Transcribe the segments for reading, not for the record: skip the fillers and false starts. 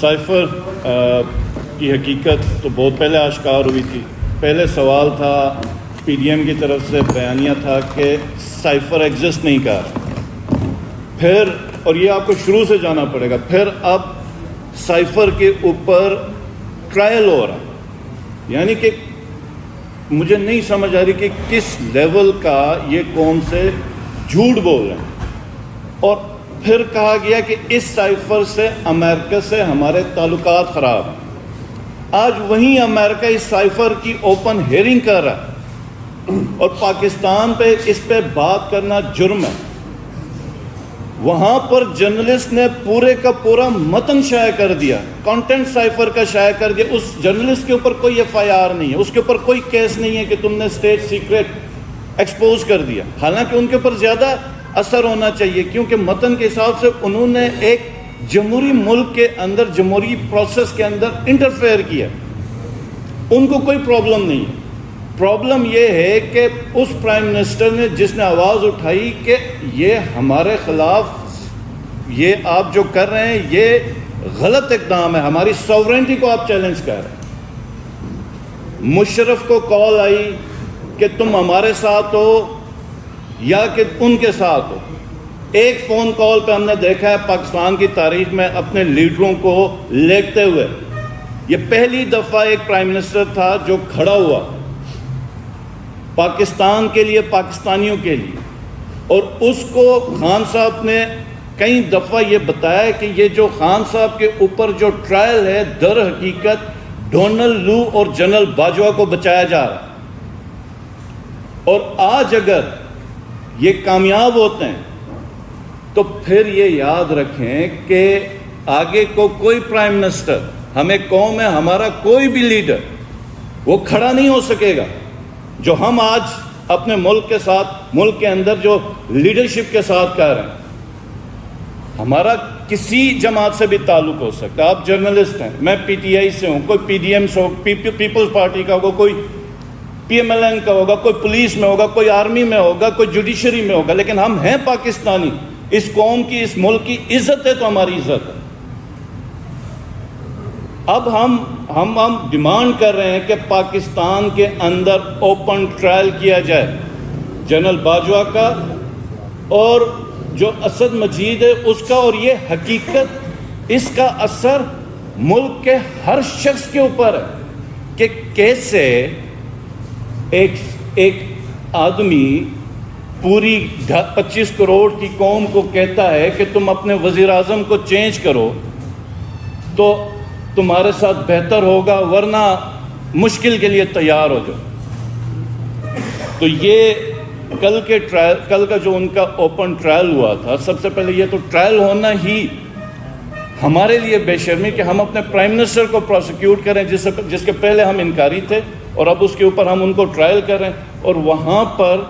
Cipher کی حقیقت تو بہت پہلے آشکار ہوئی تھی. پہلے سوال تھا پی ڈی ایم کی طرف سے، بیانیہ تھا کہ سائفر ایگزسٹ نہیں کر. پھر اور یہ آپ کو شروع سے جانا پڑے گا، پھر اب سائفر کے اوپر ٹرائل ہو رہا، یعنی کہ مجھے نہیں سمجھ آ رہی کہ کس لیول کا یہ قوم سے جھوٹ بول رہے ہیں. اور پھر کہا گیا کہ اس سائفر سے امریکہ سے ہمارے تعلقات خراب ہیں. آج وہیں امریکہ اس سائفر کی اوپن ہیئرنگ کر رہا ہے اور پاکستان پہ اس پہ بات کرنا جرم ہے. وہاں پر جرنلسٹ نے پورے کا پورا متن شائع کر دیا، کانٹینٹ سائفر کا شائع کر دیا. اس جرنلسٹ کے اوپر کوئی ایف آئی آر نہیں ہے، اس کے اوپر کوئی کیس نہیں ہے کہ تم نے اسٹیٹ سیکرٹ ایکسپوز کر دیا، حالانکہ ان کے اوپر زیادہ اثر ہونا چاہیے، کیونکہ متن کے حساب سے انہوں نے ایک جمہوری ملک کے اندر جمہوری پروسیس کے اندر انٹرفیئر کیا. ان کو کوئی پرابلم نہیں ہے. پرابلم یہ ہے کہ اس پرائم منسٹر نے جس نے آواز اٹھائی کہ یہ ہمارے خلاف، یہ آپ جو کر رہے ہیں یہ غلط اقدام ہے، ہماری سوورنٹی کو آپ چیلنج کر رہے ہیں. مشرف کو کال آئی کہ تم ہمارے ساتھ ہو یا کہ ان کے ساتھ ہو. ایک فون کال پہ ہم نے دیکھا ہے پاکستان کی تاریخ میں اپنے لیڈروں کو لیٹتے ہوئے. یہ پہلی دفعہ ایک پرائم منسٹر تھا جو کھڑا ہوا پاکستان کے لیے، پاکستانیوں کے لیے. اور اس کو خان صاحب نے کئی دفعہ یہ بتایا کہ یہ جو خان صاحب کے اوپر جو ٹرائل ہے در حقیقت ڈونلڈ لو اور جنرل باجوہ کو بچایا جا رہا ہے. اور آج اگر یہ کامیاب ہوتے ہیں تو پھر یہ یاد رکھیں کہ آگے کو کوئی پرائم منسٹر، ہمیں قوم ہے، ہمارا کوئی بھی لیڈر وہ کھڑا نہیں ہو سکے گا جو ہم آج اپنے ملک کے ساتھ، ملک کے اندر جو لیڈرشپ کے ساتھ کر رہے ہیں. ہمارا کسی جماعت سے بھی تعلق ہو سکتا ہے. آپ جرنلسٹ ہیں، میں پی ٹی آئی سے ہوں، کوئی پی ڈی ایم سے ہو، پیپلز پارٹی کا ہوگا، کوئی پی ایم ایل این کا ہوگا، کوئی پولیس میں ہوگا، کوئی آرمی میں ہوگا، کوئی جوڈیشری میں ہوگا، لیکن ہم ہیں پاکستانی. اس قوم کی، اس ملک کی عزت ہے تو ہماری عزت ہے. اب ہم ڈیمانڈ کر رہے ہیں کہ پاکستان کے اندر اوپن ٹرائل کیا جائے جنرل باجوہ کا اور جو اسد مجید ہے اس کا. اور یہ حقیقت، اس کا اثر ملک کے ہر شخص کے اوپر ہے کہ کیسے ایک آدمی پوری 25 کروڑ کی قوم کو کہتا ہے کہ تم اپنے وزیر اعظم کو چینج کرو تو تمہارے ساتھ بہتر ہوگا، ورنہ مشکل کے لیے تیار ہو جاؤ. تو یہ کل کا جو ان کا اوپن ٹرائل ہوا تھا، سب سے پہلے یہ تو ٹرائل ہونا ہی ہمارے لیے بے شرمی کہ ہم اپنے پرائم منسٹر کو پروسیکیوٹ کریں جس کے پہلے ہم انکاری تھے، اور اب اس کے اوپر ہم ان کو ٹرائل کر رہے ہیں اور وہاں پر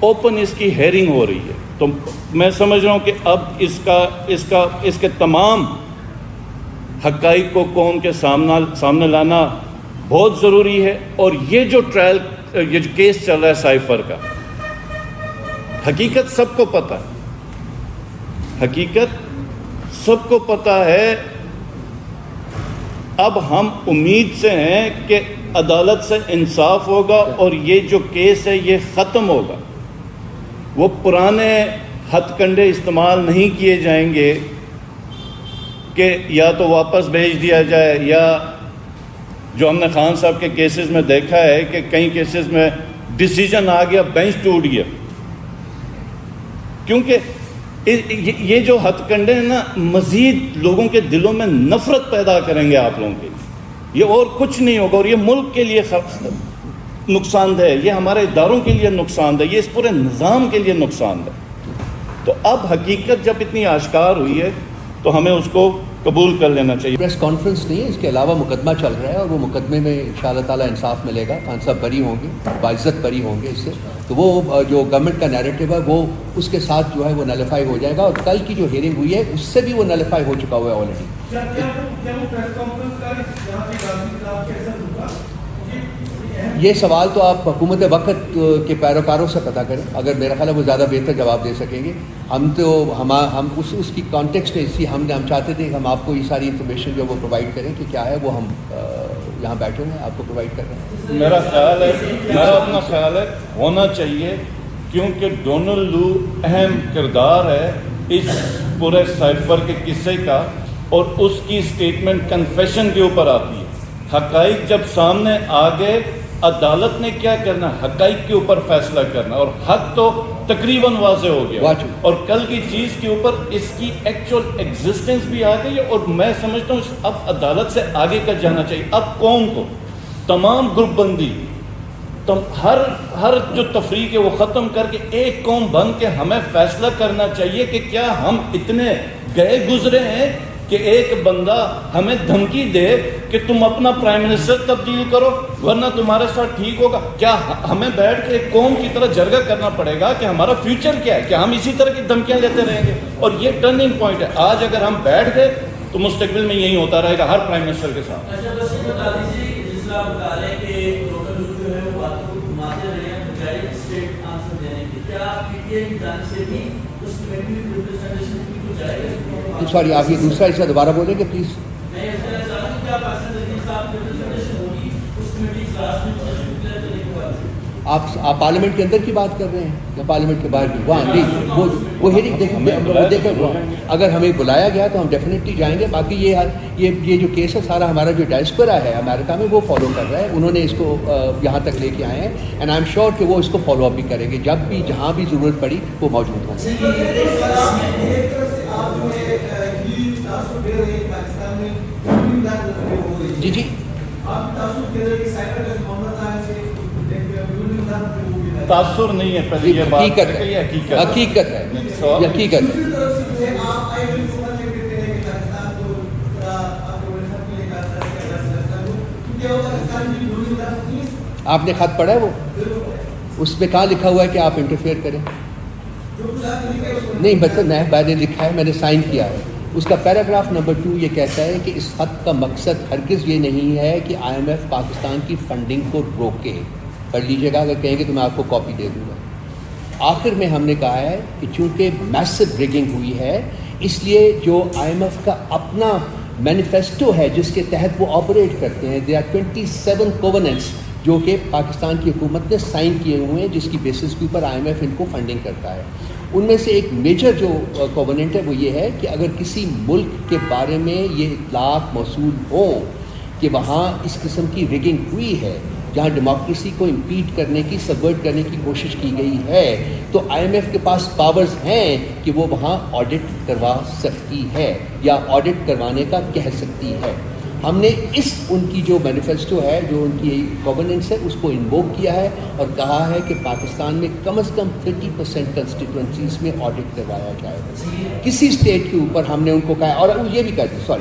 اوپن اس کی ہیئرنگ ہو رہی ہے. تو میں سمجھ رہا ہوں کہ اب اس کے تمام حقائق کو قوم کے سامنے لانا بہت ضروری ہے. اور یہ جو کیس چل رہا ہے سائفر کا، حقیقت سب کو پتہ ہے، حقیقت سب کو پتہ ہے. اب ہم امید سے ہیں کہ عدالت سے انصاف ہوگا اور یہ جو کیس ہے یہ ختم ہوگا. وہ پرانے ہتھ کنڈے استعمال نہیں کیے جائیں گے کہ یا تو واپس بھیج دیا جائے، یا جو ہم نے خان صاحب کے کیسز میں دیکھا ہے کہ کئی کیسز میں ڈیسیجن آ گیا، بینچ ٹوٹ گیا. کیونکہ یہ جو ہتھ کنڈے ہیں نا، مزید لوگوں کے دلوں میں نفرت پیدا کریں گے آپ لوگوں کے لیے. یہ اور کچھ نہیں ہوگا، اور یہ ملک کے لیے نقصان دہ ہے، یہ ہمارے اداروں کے لیے نقصان دہ، یہ اس پورے نظام کے لیے نقصان دہ. تو اب حقیقت جب اتنی آشکار ہوئی ہے تو ہمیں اس کو قبول کر لینا چاہیے. پریس کانفرنس نہیں ہے، اس کے علاوہ مقدمہ چل رہا ہے اور وہ مقدمے میں انشاءاللہ تعالیٰ انصاف ملے گا. خان صاحب بری ہوں گے، باعزت بری ہوں گے اس سے. تو وہ جو گورنمنٹ کا نیریٹو ہے وہ اس کے ساتھ جو ہے وہ نلیفائی ہو جائے گا. اور کل کی جو ہیئرنگ ہوئی ہے اس سے بھی وہ نلیفائی ہو چکا ہوا ہے آلریڈی. یہ سوال تو آپ حکومت وقت کے پیروکاروں سے پتہ کریں، اگر میرا خیال ہے وہ زیادہ بہتر جواب دے سکیں گے. ہم اس کی کانٹیکسٹ میں ہم چاہتے تھے کہ ہم آپ کو یہ ساری انفارمیشن جو وہ پرووائڈ کریں کہ کیا ہے، وہ ہم یہاں بیٹھے ہوئے ہیں آپ کو پرووائڈ کر رہے ہیں. میرا اپنا خیال ہے ہونا چاہیے، کیونکہ ڈونلڈ لو اہم کردار ہے اس پورے سائفر کے قصے کا، اور اس کی اسٹیٹمنٹ کنفیشن کے اوپر آتی ہے. حقائق جب سامنے آ گئے، عدالت نے کیا کرنا، حقائق کے اوپر فیصلہ کرنا، اور حق تو تقریباً واضح ہو گیا، اور کل کی چیز کے اوپر اس کی ایکچوئل ایگزسٹنس بھی آ گئی ہے. اور میں سمجھتا ہوں اب عدالت سے آگے کا جانا چاہیے. اب قوم کو تمام گروپ بندی، ہر جو تفریق ہے وہ ختم کر کے ایک قوم بن کے ہمیں فیصلہ کرنا چاہیے کہ کیا ہم اتنے گئے گزرے ہیں کہ ایک بندہ ہمیں دھمکی دے کہ تم اپنا پرائم منسٹر تبدیل کرو ورنہ تمہارے ساتھ ٹھیک ہوگا. کیا ہمیں بیٹھ کے ایک قوم کی طرح جرگہ کرنا پڑے گا کہ ہمارا فیوچر کیا ہے؟ کیا ہم اسی طرح کی دھمکیاں لیتے رہیں گے؟ اور یہ ٹرننگ پوائنٹ ہے. آج اگر ہم بیٹھ گئے تو مستقبل میں یہی ہوتا رہے گا ہر پرائم منسٹر کے ساتھ. سوری، آپ یہ دوسرا حصہ دوبارہ بولیں گے پلیز. آپ پارلیمنٹ کے اندر کی بات کر رہے ہیں یا پارلیمنٹ کے باہر کی؟ وہاں نہیں، وہ ہیرنگ دیکھیں اگر ہمیں بلایا گیا تو ہم ڈیفینیٹلی جائیں گے. باقی یہ جو کیس ہے سارا ہمارا جو ڈائسپورا ہے امریکہ میں وہ فالو کر رہا ہے. انہوں نے اس کو یہاں تک لے کے آئے ہیں، اینڈ آئی ایم شیور کہ وہ اس کو فالو اپ بھی کریں گے. جب بھی جہاں بھی ضرورت پڑی وہ موجود ہوں گے. جی جی، تاثر نہیں ہے، پہلے یہ بات حقیقت ہے، حقیقت ہے، حقیقت ہے. آپ نے خط پڑھا ہے؟ وہ اس میں کہاں لکھا ہوا ہے کہ آپ انٹرفیئر کریں؟ نہیں مطلب میں نے لکھا ہے، میں نے سائن کیا ہے. اس کا پیراگراف نمبر 2 یہ کہتا ہے کہ اس خط کا مقصد ہرگز یہ نہیں ہے کہ IMF پاکستان کی فنڈنگ کو روکے. پڑھ لیجیے گا، اگر کہیں گے تو میں آپ کو کاپی دے دوں گا. آخر میں ہم نے کہا ہے کہ چونکہ میسو ریگنگ ہوئی ہے، اس لیے جو IMF کا اپنا مینیفیسٹو ہے جس کے تحت وہ آپریٹ کرتے ہیں، دے آر 27 کووننٹس جو کہ پاکستان کی حکومت نے سائن کیے ہوئے ہیں، جس کی بیسس کے اوپر IMF ان کو فنڈنگ کرتا ہے. ان میں سے ایک میجر جو کووننٹ ہے وہ یہ ہے کہ اگر کسی ملک کے بارے میں یہ اطلاعات موصول ہوں کہ وہاں اس قسم کی ریگنگ ہوئی ہے، جہاں ڈیموکریسی کو امپیڈ کرنے کی، سبورٹ کرنے کی کوشش کی گئی ہے، تو IMF کے پاس پاورز ہیں کہ وہ وہاں آڈٹ کروا سکتی ہے یا آڈٹ کروانے کا کہہ سکتی ہے. ہم نے ان کی جو مینیفیسٹو ہے، جو ان کی گورننس ہے، اس کو انووک کیا ہے اور کہا ہے کہ پاکستان میں کم از کم 30% کنسٹیٹوئنسیز میں آڈٹ کروایا جائے. کسی اسٹیٹ کے اوپر ہم نے ان کو کہا، اور یہ بھی کہتے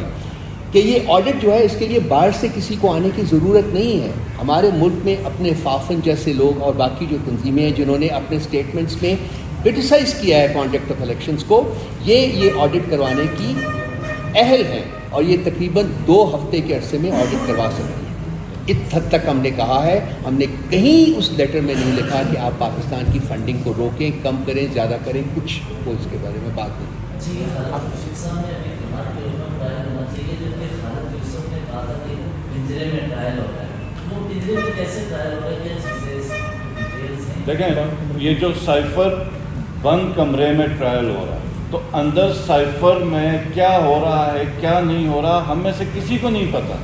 کہ یہ آڈٹ جو ہے اس کے لیے باہر سے کسی کو آنے کی ضرورت نہیں ہے. ہمارے ملک میں اپنے فافن جیسے لوگ اور باقی جو تنظیمیں ہیں جنہوں نے اپنے اسٹیٹمنٹس میں کرٹیسائز کیا ہے کانڈکٹ آف الیکشنز کو، یہ آڈٹ کروانے کی اہل ہیں اور یہ تقریباً 2 ہفتے کے عرصے میں آڈٹ کروا سکتی ہیں. اس حد تک ہم نے کہا ہے. ہم نے کہیں اس لیٹر میں نہیں لکھا کہ آپ پاکستان کی فنڈنگ کو روکیں، کم کریں، زیادہ کریں، کچھ کو اس کے بارے میں بات نہیں. دیکھیں، یہ جو سائفر بند کمرے میں ٹرائل ہو رہا ہے تو اندر سائفر میں کیا ہو رہا ہے کیا نہیں ہو رہا ہم میں سے کسی کو نہیں پتا.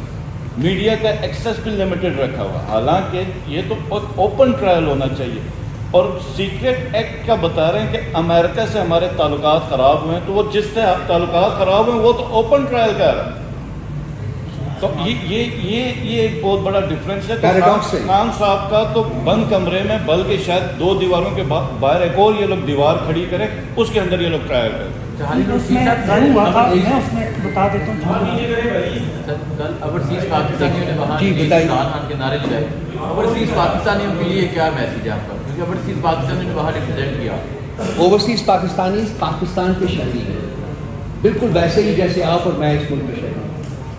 میڈیا کا ایکسیس بھی لمیٹڈ رکھا ہوا، حالانکہ یہ تو اوپن ٹرائل ہونا چاہیے. اور سیکرٹ ایکٹ کا بتا رہے ہیں کہ امریکہ سے ہمارے تعلقات خراب ہوئے ہیں، تو وہ جس سے تعلقات خراب ہوئے وہ تو اوپن ٹرائل کر رہا ہے. تو یہ ایک بہت بڑا ڈفرینس ہے. خان صاحب کا تو بند کمرے میں، بلکہ شاید 2 دیواروں کے باہر ایک اور یہ لوگ دیوار کھڑی کریں، اس کے اندر یہ لوگ ٹرائل کریں. بتا دیتا ہوں، کل اوورسیز پاکستانیوں نے وہاں خان کے نعرے لگائے. اوورسیز پاکستانیوں کے لیے کیا میسج ہے آپ کا؟ کیونکہ اوورسیز پاکستانیوں نے وہاں ریپرزینٹ کیا. اوورسیز پاکستانی پاکستان کے شہری ہیں، بالکل ویسے ہی جیسے آپ اور میں اس ملک کے شہری ہیں.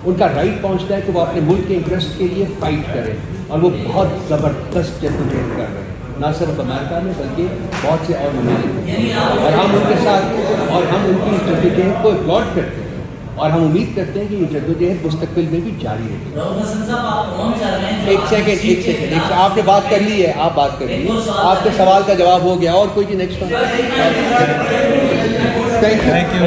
ان کا رائٹ پہنچتا ہے کہ وہ اپنے ملک کے انٹرسٹ کے لیے فائٹ کریں، اور وہ بہت زبردست جدوجہد کر رہے ہیں، نہ صرف امریکہ میں بلکہ بہت سے اور ممالک میں، اور ہم ان کے ساتھ اور ہم ان کی جدوجہد کو اپلاڈ کرتے ہیں، اور ہم امید کرتے ہیں کہ یہ جدوجہد مستقبل میں بھی جاری رہے گی۔ ایک سیکنڈ آپ نے بات کر لی ہے، آپ بات کر لیجیے، آپ کے سوال کا جواب ہو گیا، اور کوئی جی نیکسٹ تھینک یو۔